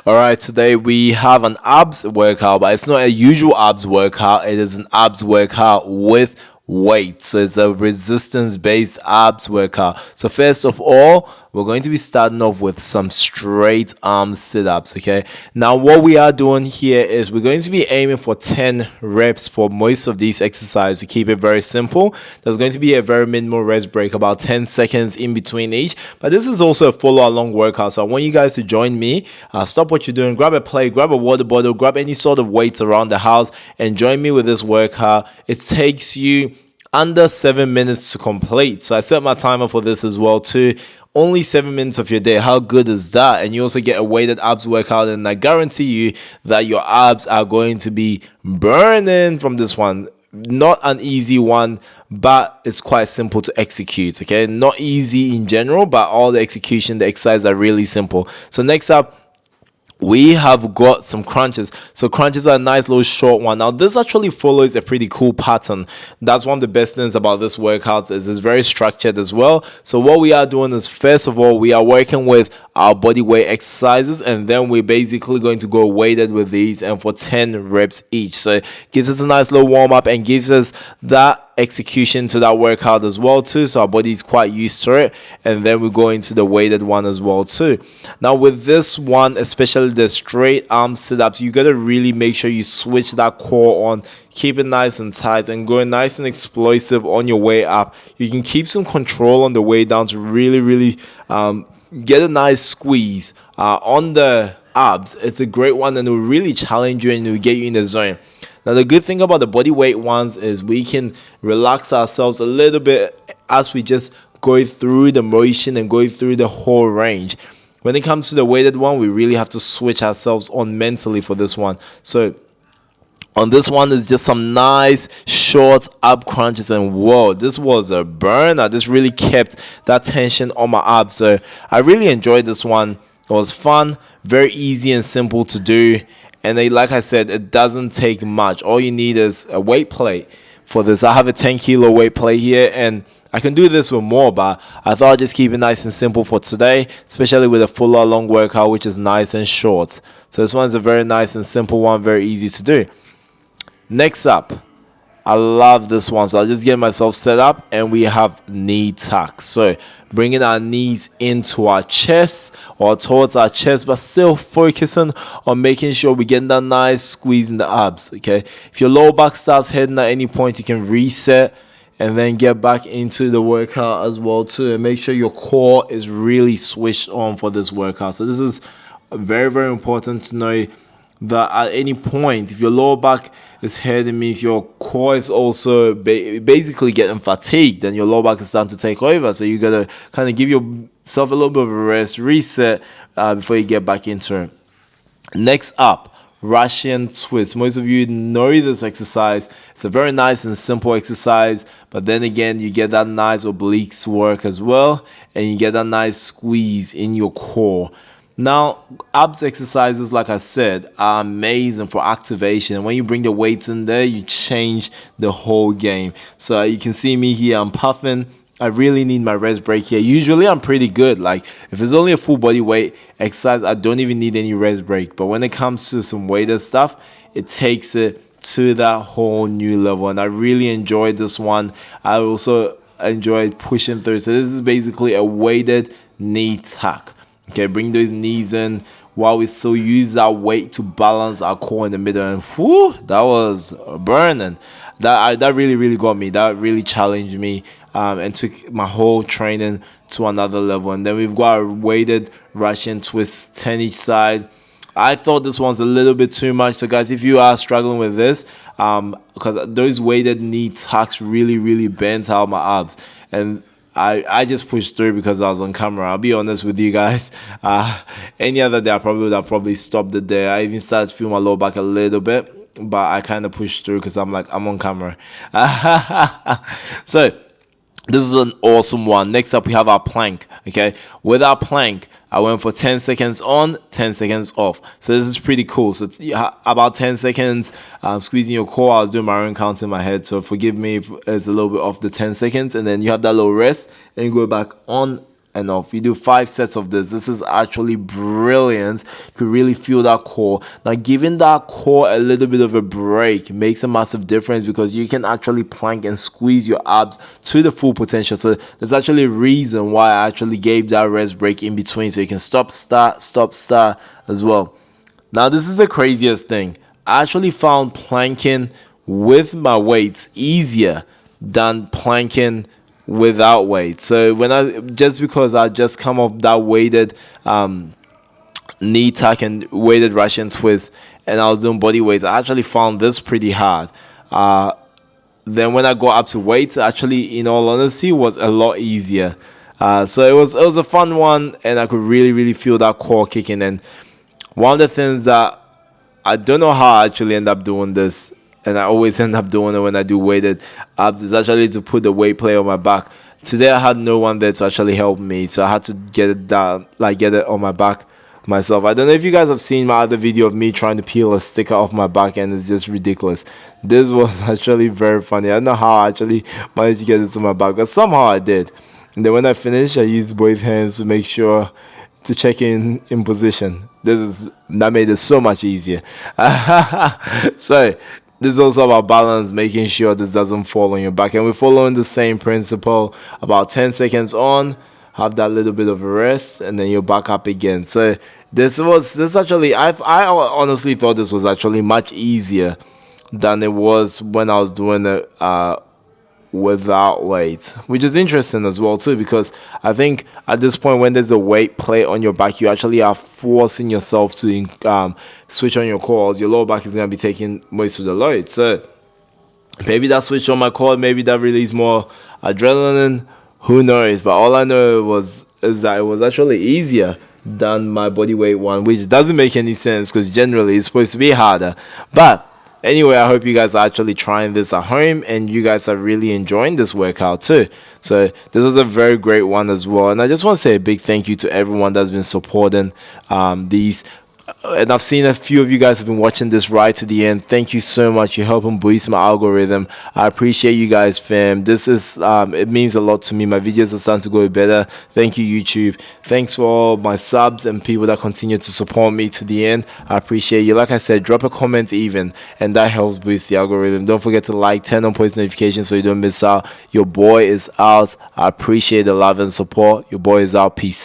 All right, today we have an abs workout, but it's not a usual abs workout. It is an abs workout with weight. So it's a resistance based abs workout. So, first of all, we're going to be starting off with some straight arm sit ups. Okay, now what we are doing here is we're going to be aiming for 10 reps for most of these exercises to keep it very simple. There's going to be a very minimal rest break, about 10 seconds in between each, but this is also a follow along workout. So I want you guys to join me. Stop what you're doing, grab a plate, grab a water bottle, grab any sort of weights around the house, and join me with this workout. It takes you under 7 minutes to complete. So I set my timer for this as well too. Only 7 minutes of your day. How good is that? And you also get a weighted abs workout, and I guarantee you that your abs are going to be burning from this one. Not an easy one, but it's quite simple to execute. Okay, not easy in general, but all the execution, the exercises are really simple. So next up, we have got some crunches. So crunches are a nice little short one. Now this actually follows a pretty cool pattern. That's one of the best things about this workout, is it's very structured as well. So what we are doing is, first of all, we are working with our body weight exercises, and then we're basically going to go weighted with these, and for 10 reps each. So it gives us a nice little warm up and gives us that execution to that workout as well too, so our body is quite used to it. And then we go into the weighted one as well too. Now with this one, especially the straight arm sit-ups, you gotta really make sure you switch that core on, keep it nice and tight, and going nice and explosive on your way up. You can keep some control on the way down to really get a nice squeeze on the abs. It's a great one, and it will really challenge you and it will get you in the zone. Now, the good thing about the body weight ones is we can relax ourselves a little bit as we just go through the motion and go through the whole range. When it comes to the weighted one, we really have to switch ourselves on mentally for this one. So on this one is just some nice short ab crunches, and whoa, this was a burner. This really kept that tension on my abs. So I really enjoyed this one. It was fun, very easy and simple to do. And like I said, it doesn't take much. All you need is a weight plate for this. I have a 10 kilo weight plate here, and I can do this with more, but I thought I'd just keep it nice and simple for today, especially with a full long workout, which is nice and short. So this one's a very nice and simple one, very easy to do. Next up, I love this one, so I'll just get myself set up, and we have knee tucks. So bringing our knees into our chest or towards our chest, but still focusing on making sure we get that nice squeeze in the abs. Okay, if your lower back starts hurting at any point, you can reset and then get back into the workout as well too, and make sure your core is really switched on for this workout. So this is very important to know that at any point, if your lower back is hurting, means your core is also basically getting fatigued, and your lower back is starting to take over. So you gotta kind of give yourself a little bit of a rest, reset before you get back into it. Next up, Russian twist. Most of you know this exercise. It's a very nice and simple exercise, but then again, you get that nice obliques work as well, and you get that nice squeeze in your core. Now, abs exercises, like I said, are amazing for activation. When you bring the weights in there, you change the whole game. So you can see me here, I'm puffing. I really need my rest break here. Usually I'm pretty good. Like if it's only a full body weight exercise, I don't even need any rest break. But when it comes to some weighted stuff, it takes it to that whole new level. And I really enjoyed this one. I also enjoyed pushing through. So this is basically a weighted knee tuck. Okay, bring those knees in while we still use that weight to balance our core in the middle. And whoo, that was burning. That really got me. That really challenged me and took my whole training to another level. And then we've got a weighted Russian twist, 10 each side. I thought this one's a little bit too much. So guys, if you are struggling with this, because those weighted knee tucks really bent out my abs, and I just pushed through because I was on camera. I'll be honest with you guys. Any other day, I would have stopped it there. I even started to feel my lower back a little bit, but I kind of pushed through because I'm on camera. So this is an awesome one. Next up, we have our plank. Okay, with our plank, I went for 10 seconds on, 10 seconds off. So this is pretty cool. So it's about 10 seconds squeezing your core. I was doing my own count in my head, so forgive me if it's a little bit off the 10 seconds. And then you have that little rest, and you go back on enough. You do 5 sets of this is actually brilliant. You could really feel that core. Now giving that core a little bit of a break makes a massive difference, because you can actually plank and squeeze your abs to the full potential. So there's actually a reason why I actually gave that rest break in between, so you can stop start as well. Now this is the craziest thing. I actually found planking with my weights easier than planking without weight. So because I just come off that weighted knee tuck and weighted Russian twist, and I was doing body weights, I actually found this pretty hard. Then when I go up to weights, actually, in all honesty, was a lot easier. So it was a fun one, and I could really feel that core kicking. And one of the things that I don't know how I actually end up doing this, and I always end up doing it when I do weighted abs, is actually to put the weight plate on my back. Today I had no one there to actually help me, so I had to get it down, like get it on my back myself. I don't know if you guys have seen my other video of me trying to peel a sticker off my back, and it's just ridiculous. This was actually very funny. I don't know how I actually managed to get it to my back, but somehow I did. And then when I finished, I used both hands to make sure to check in position. That made it so much easier. So this is also about balance, making sure this doesn't fall on your back, and we're following the same principle. About 10 seconds on, have that little bit of a rest, and then you're back up again. So this actually, I honestly thought this was actually much easier than it was when I was doing it without weight, which is interesting as well too, because I think at this point, when there's a weight plate on your back, you actually are forcing yourself to switch on your quads. Your lower back is going to be taking most of the load. So maybe that switch on my quad, maybe that released more adrenaline, who knows. But all I know is that it was actually easier than my bodyweight one, which doesn't make any sense, because generally it's supposed to be harder. But anyway, I hope you guys are actually trying this at home, and you guys are really enjoying this workout too. So this was a very great one as well. And I just want to say a big thank you to everyone that's been supporting these. And I've seen a few of you guys have been watching this right to the end. Thank you so much. You're helping boost my algorithm. I appreciate you guys, fam. This is it means a lot to me. My videos are starting to go better. Thank you, YouTube. Thanks for all my subs and people that continue to support me to the end. I appreciate you. Like I said, drop a comment even, and that helps boost the algorithm. Don't forget to like, turn on post notifications so you don't miss out. Your boy is out. I appreciate the love and support. Your boy is out. Peace.